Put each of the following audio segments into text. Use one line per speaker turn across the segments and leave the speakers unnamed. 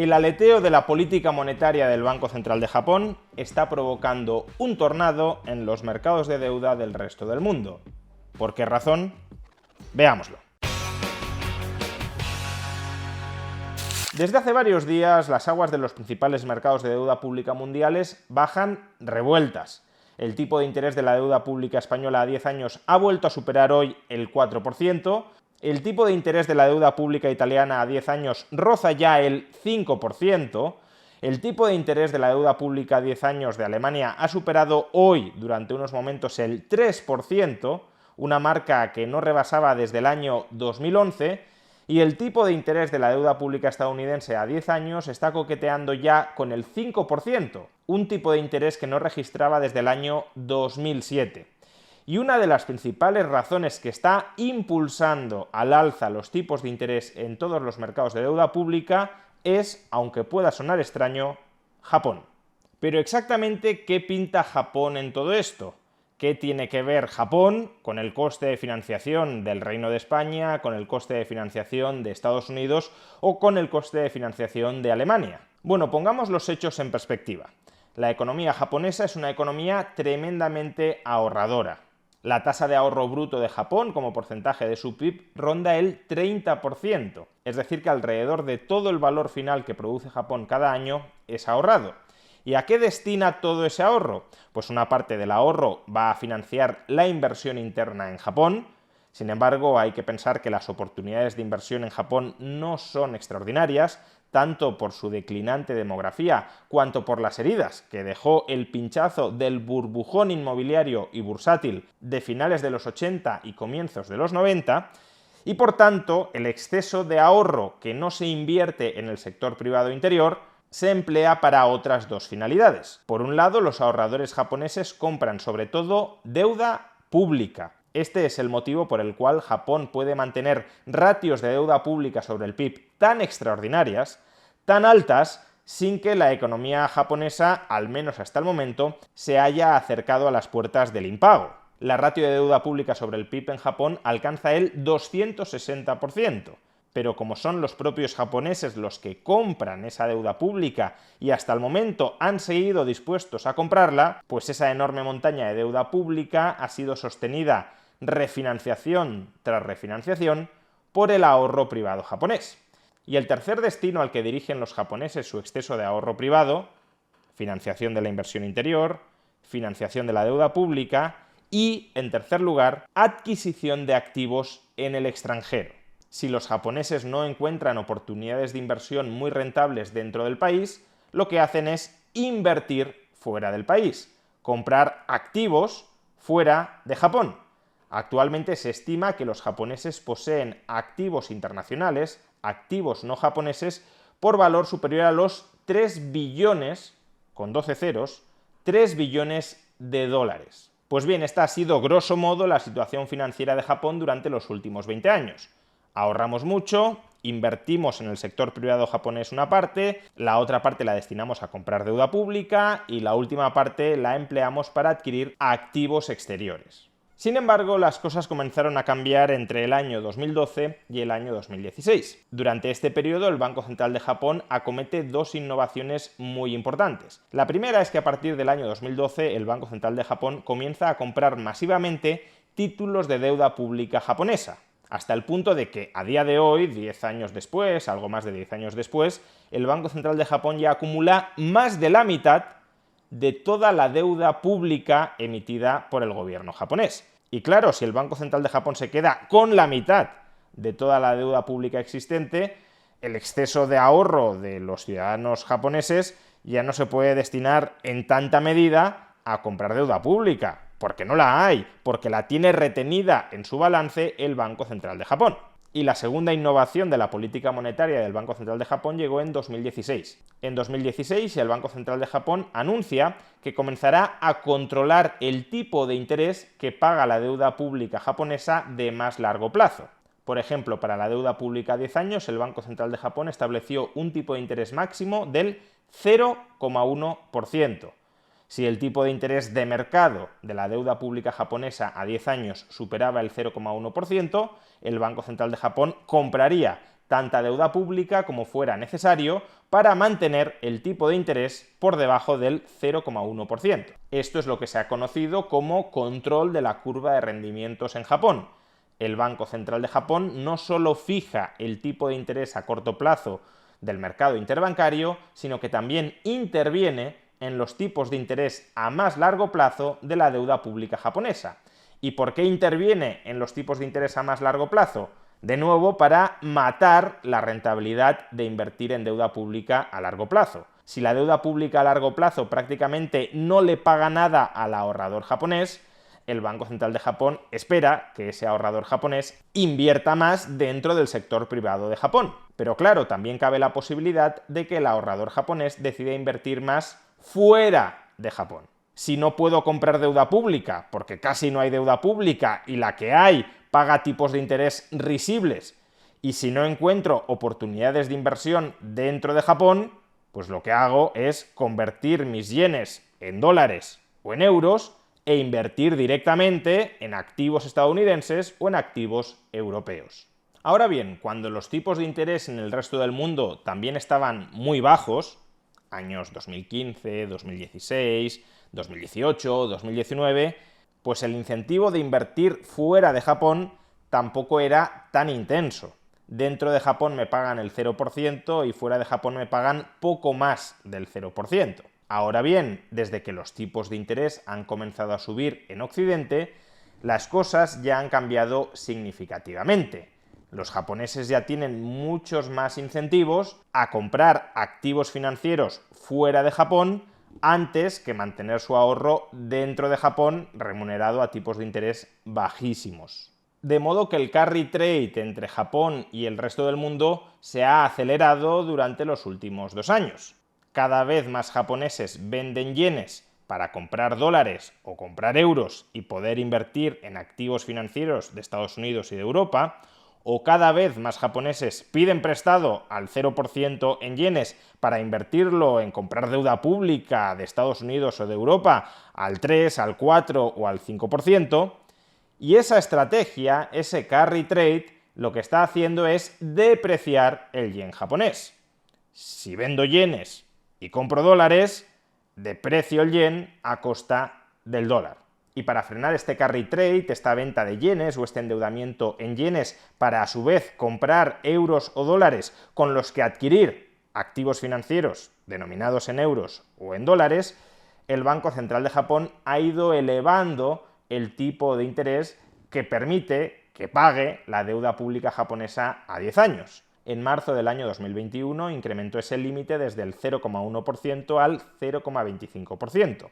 El aleteo de la política monetaria del Banco Central de Japón está provocando un tornado en los mercados de deuda del resto del mundo. ¿Por qué razón? Veámoslo. Desde hace varios días, las aguas de los principales mercados de deuda pública mundiales bajan revueltas. El tipo de interés de la deuda pública española a 10 años ha vuelto a superar hoy el 4%, el tipo de interés de la deuda pública italiana a 10 años roza ya el 5%, el tipo de interés de la deuda pública a 10 años de Alemania ha superado hoy, durante unos momentos, el 3%, una marca que no rebasaba desde el año 2011, y el tipo de interés de la deuda pública estadounidense a 10 años está coqueteando ya con el 5%, un tipo de interés que no registraba desde el año 2007. Y una de las principales razones que está impulsando al alza los tipos de interés en todos los mercados de deuda pública es, aunque pueda sonar extraño, Japón. Pero exactamente, ¿qué pinta Japón en todo esto? ¿Qué tiene que ver Japón con el coste de financiación del Reino de España, con el coste de financiación de Estados Unidos o con el coste de financiación de Alemania? Bueno, pongamos los hechos en perspectiva. La economía japonesa es una economía tremendamente ahorradora. La tasa de ahorro bruto de Japón como porcentaje de su PIB ronda el 30%, es decir que alrededor de todo el valor final que produce Japón cada año es ahorrado. ¿Y a qué destina todo ese ahorro? Pues una parte del ahorro va a financiar la inversión interna en Japón. Sin embargo, hay que pensar que las oportunidades de inversión en Japón no son extraordinarias, tanto por su declinante demografía, cuanto por las heridas que dejó el pinchazo del burbujón inmobiliario y bursátil de finales de los 80 y comienzos de los 90, y por tanto, el exceso de ahorro que no se invierte en el sector privado interior se emplea para otras dos finalidades. Por un lado, los ahorradores japoneses compran sobre todo deuda pública. Este es el motivo por el cual Japón puede mantener ratios de deuda pública sobre el PIB tan extraordinarias, tan altas, sin que la economía japonesa, al menos hasta el momento, se haya acercado a las puertas del impago. La ratio de deuda pública sobre el PIB en Japón alcanza el 260%. Pero como son los propios japoneses los que compran esa deuda pública y hasta el momento han seguido dispuestos a comprarla, pues esa enorme montaña de deuda pública ha sido sostenida refinanciación tras refinanciación por el ahorro privado japonés. Y el tercer destino al que dirigen los japoneses su exceso de ahorro privado, financiación de la inversión interior, financiación de la deuda pública y, en tercer lugar, adquisición de activos en el extranjero. Si los japoneses no encuentran oportunidades de inversión muy rentables dentro del país, lo que hacen es invertir fuera del país, comprar activos fuera de Japón. Actualmente se estima que los japoneses poseen activos internacionales, activos no japoneses, por valor superior a los 3 billones, con 12 ceros, 3 billones de dólares. Pues bien, esta ha sido grosso modo la situación financiera de Japón durante los últimos 20 años. Ahorramos mucho, invertimos en el sector privado japonés una parte, la otra parte la destinamos a comprar deuda pública y la última parte la empleamos para adquirir activos exteriores. Sin embargo, las cosas comenzaron a cambiar entre el año 2012 y el año 2016. Durante este periodo, el Banco Central de Japón acomete dos innovaciones muy importantes. La primera es que a partir del año 2012, el Banco Central de Japón comienza a comprar masivamente títulos de deuda pública japonesa, hasta el punto de que a día de hoy, 10 años después, algo más de 10 años después, el Banco Central de Japón ya acumula más de la mitad de toda la deuda pública emitida por el gobierno japonés. Y claro, si el Banco Central de Japón se queda con la mitad de toda la deuda pública existente, el exceso de ahorro de los ciudadanos japoneses ya no se puede destinar en tanta medida a comprar deuda pública, porque no la hay, porque la tiene retenida en su balance el Banco Central de Japón. Y la segunda innovación de la política monetaria del Banco Central de Japón llegó en 2016. En 2016 el Banco Central de Japón anuncia que comenzará a controlar el tipo de interés que paga la deuda pública japonesa de más largo plazo. Por ejemplo, para la deuda pública a 10 años, el Banco Central de Japón estableció un tipo de interés máximo del 0,1%. Si el tipo de interés de mercado de la deuda pública japonesa a 10 años superaba el 0,1%, el Banco Central de Japón compraría tanta deuda pública como fuera necesario para mantener el tipo de interés por debajo del 0,1%. Esto es lo que se ha conocido como control de la curva de rendimientos en Japón. El Banco Central de Japón no solo fija el tipo de interés a corto plazo del mercado interbancario, sino que también interviene en los tipos de interés a más largo plazo de la deuda pública japonesa. ¿Y por qué interviene en los tipos de interés a más largo plazo? De nuevo, para matar la rentabilidad de invertir en deuda pública a largo plazo. Si la deuda pública a largo plazo prácticamente no le paga nada al ahorrador japonés, el Banco Central de Japón espera que ese ahorrador japonés invierta más dentro del sector privado de Japón. Pero claro, también cabe la posibilidad de que el ahorrador japonés decida invertir más fuera de Japón. Si no puedo comprar deuda pública, porque casi no hay deuda pública y la que hay paga tipos de interés risibles, y si no encuentro oportunidades de inversión dentro de Japón, pues lo que hago es convertir mis yenes en dólares o en euros e invertir directamente en activos estadounidenses o en activos europeos. Ahora bien, cuando los tipos de interés en el resto del mundo también estaban muy bajos, años 2015, 2016, 2018, 2019, pues el incentivo de invertir fuera de Japón tampoco era tan intenso. Dentro de Japón me pagan el 0% y fuera de Japón me pagan poco más del 0%. Ahora bien, desde que los tipos de interés han comenzado a subir en Occidente, las cosas ya han cambiado significativamente. Los japoneses ya tienen muchos más incentivos a comprar activos financieros fuera de Japón antes que mantener su ahorro dentro de Japón remunerado a tipos de interés bajísimos. De modo que el carry trade entre Japón y el resto del mundo se ha acelerado durante los últimos 2 años. Cada vez más japoneses venden yenes para comprar dólares o comprar euros y poder invertir en activos financieros de Estados Unidos y de Europa, o cada vez más japoneses piden prestado al 0% en yenes para invertirlo en comprar deuda pública de Estados Unidos o de Europa al 3, al 4 o al 5%, y esa estrategia, ese carry trade, lo que está haciendo es depreciar el yen japonés. Si vendo yenes y compro dólares, deprecio el yen a costa del dólar. Y para frenar este carry trade, esta venta de yenes o este endeudamiento en yenes para a su vez comprar euros o dólares con los que adquirir activos financieros denominados en euros o en dólares, el Banco Central de Japón ha ido elevando el tipo de interés que permite que pague la deuda pública japonesa a 10 años. En marzo del año 2021 incrementó ese límite desde el 0,1% al 0,25%.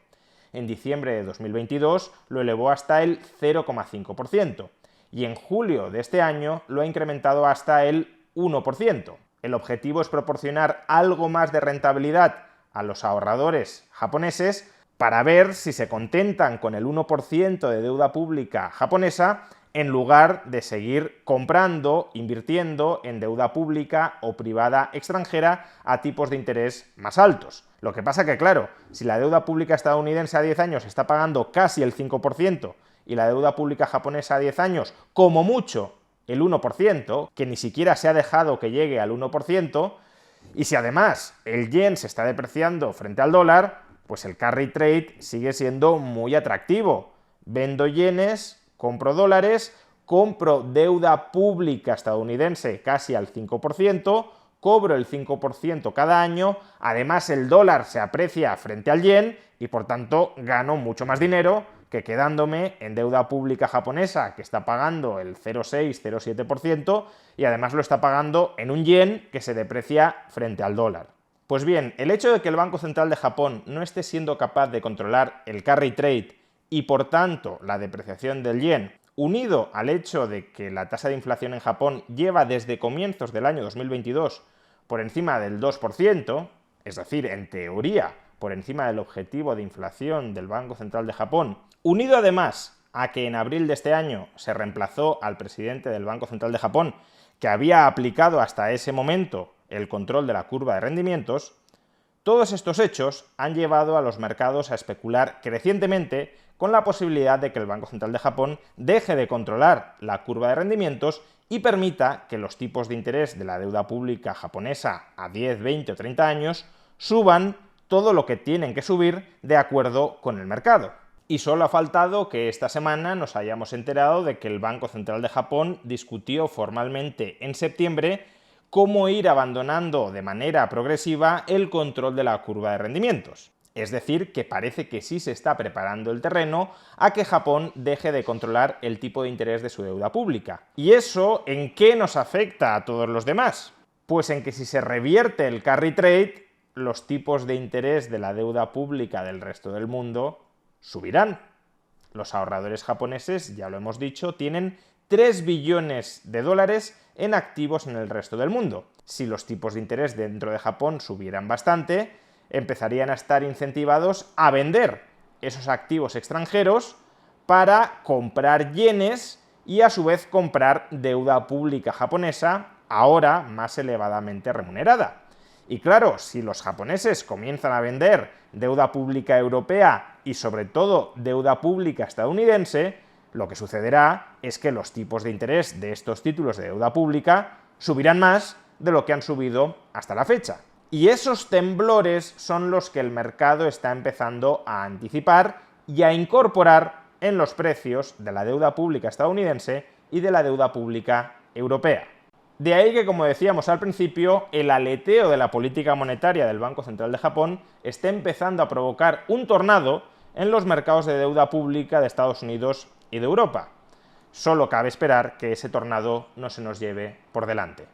En diciembre de 2022 lo elevó hasta el 0,5% y en julio de este año lo ha incrementado hasta el 1%. El objetivo es proporcionar algo más de rentabilidad a los ahorradores japoneses para ver si se contentan con el 1% de deuda pública japonesa en lugar de seguir comprando, invirtiendo en deuda pública o privada extranjera a tipos de interés más altos. Lo que pasa que, claro, si la deuda pública estadounidense a 10 años está pagando casi el 5% y la deuda pública japonesa a 10 años, como mucho, el 1%, que ni siquiera se ha dejado que llegue al 1%, y si además el yen se está depreciando frente al dólar, pues el carry trade sigue siendo muy atractivo. Vendo yenes, compro dólares, compro deuda pública estadounidense casi al 5%, cobro el 5% cada año, además el dólar se aprecia frente al yen y por tanto gano mucho más dinero que quedándome en deuda pública japonesa que está pagando el 0,6-0,7% y además lo está pagando en un yen que se deprecia frente al dólar. Pues bien, el hecho de que el Banco Central de Japón no esté siendo capaz de controlar el carry trade y por tanto la depreciación del yen, unido al hecho de que la tasa de inflación en Japón lleva desde comienzos del año 2022 por encima del 2%, es decir, en teoría, por encima del objetivo de inflación del Banco Central de Japón, unido además a que en abril de este año se reemplazó al presidente del Banco Central de Japón, que había aplicado hasta ese momento el control de la curva de rendimientos, Todos estos hechos han llevado a los mercados a especular crecientemente con la posibilidad de que el Banco Central de Japón deje de controlar la curva de rendimientos y permita que los tipos de interés de la deuda pública japonesa a 10, 20 o 30 años suban todo lo que tienen que subir de acuerdo con el mercado. Y solo ha faltado que esta semana nos hayamos enterado de que el Banco Central de Japón discutió formalmente en septiembre cómo ir abandonando de manera progresiva el control de la curva de rendimientos. Es decir, que parece que sí se está preparando el terreno a que Japón deje de controlar el tipo de interés de su deuda pública. ¿Y eso en qué nos afecta a todos los demás? Pues en que si se revierte el carry trade, los tipos de interés de la deuda pública del resto del mundo subirán. Los ahorradores japoneses, ya lo hemos dicho, tienen 3 billones de dólares en activos en el resto del mundo. Si los tipos de interés dentro de Japón subieran bastante, empezarían a estar incentivados a vender esos activos extranjeros para comprar yenes y a su vez comprar deuda pública japonesa, ahora más elevadamente remunerada. Y claro, si los japoneses comienzan a vender deuda pública europea y sobre todo deuda pública estadounidense, lo que sucederá es que los tipos de interés de estos títulos de deuda pública subirán más de lo que han subido hasta la fecha. Y esos temblores son los que el mercado está empezando a anticipar y a incorporar en los precios de la deuda pública estadounidense y de la deuda pública europea. De ahí que, como decíamos al principio, el aleteo de la política monetaria del Banco Central de Japón esté empezando a provocar un tornado en los mercados de deuda pública de Estados Unidos y de Europa. Solo cabe esperar que ese tornado no se nos lleve por delante.